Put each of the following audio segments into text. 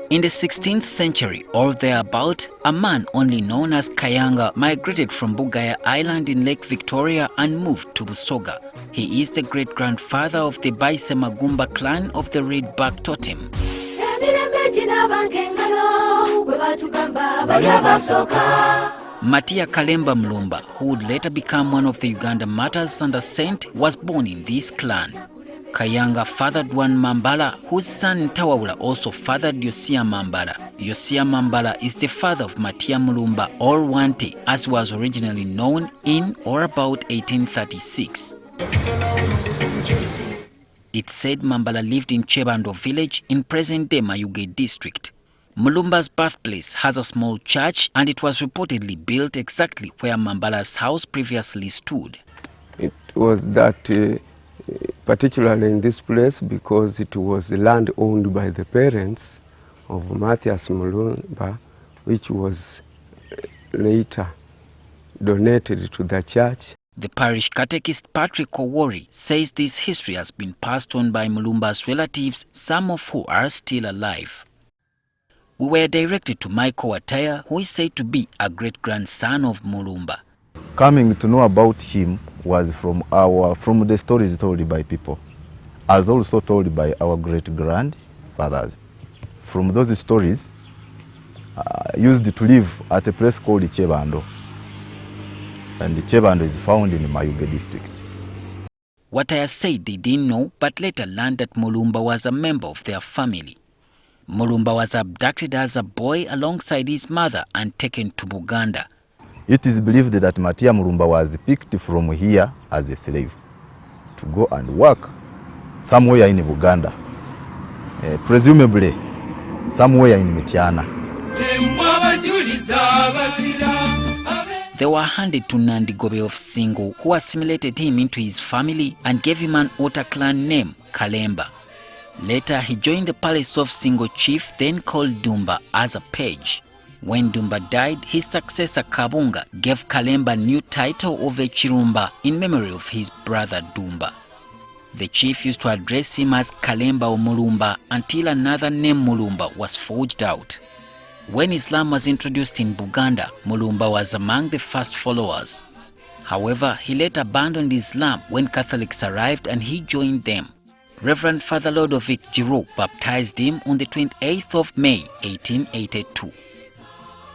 In the 16th century or thereabout, a man only known as Kayanga migrated from Bugaya Island in Lake Victoria and moved to Busoga. He is the great-grandfather of the Baise Magumba clan of the Red Back Totem. Matia Kalemba Mulumba, who would later become one of the Uganda martyrs and a saint, was born in this clan. Kayanga fathered one Mambala, whose son Ntawawula also fathered Yosia Mambala. Yosia Mambala is the father of Matia Mulumba, or Wanti, as was originally known in or about 1836. It's said Mambala lived in Chebando village in present-day Mayuge district. Mulumba's birthplace has a small church and it was reportedly built exactly where Mambala's house previously stood. It was that particularly in this place because it was land owned by the parents of Matthias Mulumba, which was later donated to the church. The parish catechist Patrick Owori says this history has been passed on by Mulumba's relatives, some of who are still alive. We were directed to Michael Wataya, who is said to be a great-grandson of Mulumba. Coming to know about him was from the stories told by people, as also told by our great-grandfathers. From those stories, used to live at a place called Chebando, and the Chebando is found in the Mayuge district. Wataya said they didn't know, but later learned that Mulumba was a member of their family. Mulumba was abducted as a boy alongside his mother and taken to Buganda. It is believed that Matia Mulumba was picked from here as a slave to go and work somewhere in Buganda, presumably somewhere in Mitiana. They were handed to Nandigobe of Singo, who assimilated him into his family and gave him an Ota clan name, Kalemba. Later, he joined the palace of Singo chief, then called Dumba, as a page. When Dumba died, his successor Kabunga gave Kalemba a new title of Echirumba in memory of his brother Dumba. The chief used to address him as Kalemba or Mulumba until another name Mulumba was forged out. When Islam was introduced in Buganda, Mulumba was among the first followers. However, he later abandoned Islam when Catholics arrived and he joined them. Reverend Father Lodovic Giro baptized him on the 28th of May, 1882.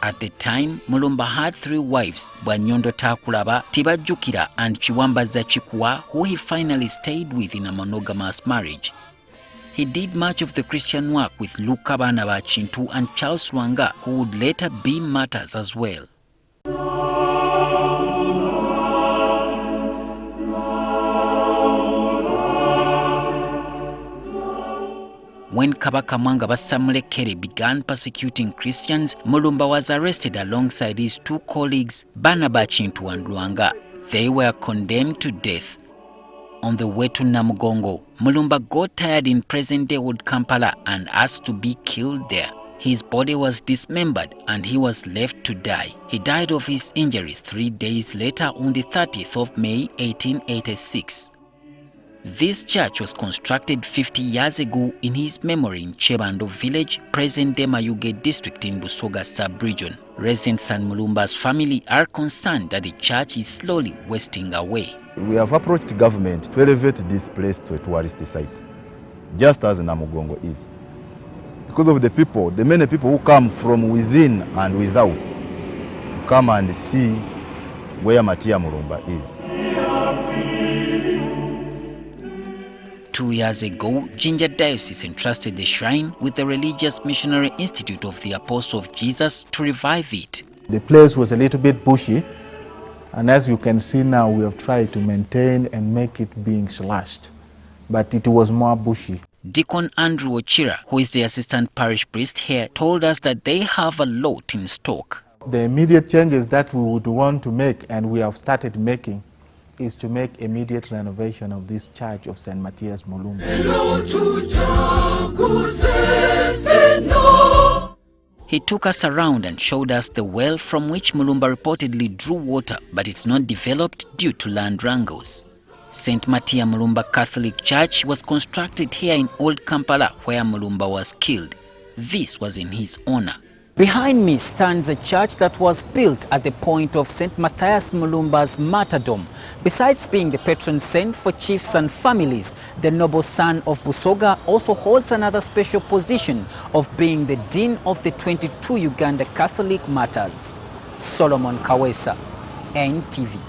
At the time, Mulumba had 3 wives, Bwanyondo Takulaba, Tibajukira and Chiwambaza Chikwa, who he finally stayed with in a monogamous marriage. He did much of the Christian work with Luka Banaba Chintu and Charles Wanga, who would later be martyrs as well. When Kabaka Mwanga Basamulekere began persecuting Christians, Mulumba was arrested alongside his 2 colleagues, Banaba Chintu and Luanga. They were condemned to death. On the way to Namugongo, Mulumba got tired in present-day Old Kampala and asked to be killed there. His body was dismembered and he was left to die. He died of his injuries 3 days later on the 30th of May, 1886. This church was constructed 50 years ago in his memory in Chebando village, present-day Mayuge district in Busoga sub-region. Residents and Mulumba's family are concerned that the church is slowly wasting away. We have approached government to elevate this place to a tourist site, just as Namugongo is. Because of the people, the many people who come from within and without, to come and see where Matia Mulumba is. 2 years ago, Jinja Diocese entrusted the shrine with the Religious Missionary Institute of the Apostle of Jesus to revive it. The place was a little bit bushy, and as you can see now, we have tried to maintain and make it being slashed, but it was more bushy. Deacon Andrew Ochira, who is the assistant parish priest here, told us that they have a lot in stock. The immediate changes that we would want to make, and we have started making, is to make immediate renovation of this church of Saint Matthias Mulumba. He took us around and showed us the well from which Mulumba reportedly drew water, but it's not developed due to land wrangles. Saint Matthias Mulumba Catholic Church was constructed here in Old Kampala, where Mulumba was killed. This was in his honor. Behind me stands a church that was built at the point of Saint Matthias Mulumba's martyrdom. Besides being the patron saint for chiefs and families, the noble son of Busoga also holds another special position of being the dean of the 22 Uganda Catholic martyrs. Solomon Kawesa, NTV.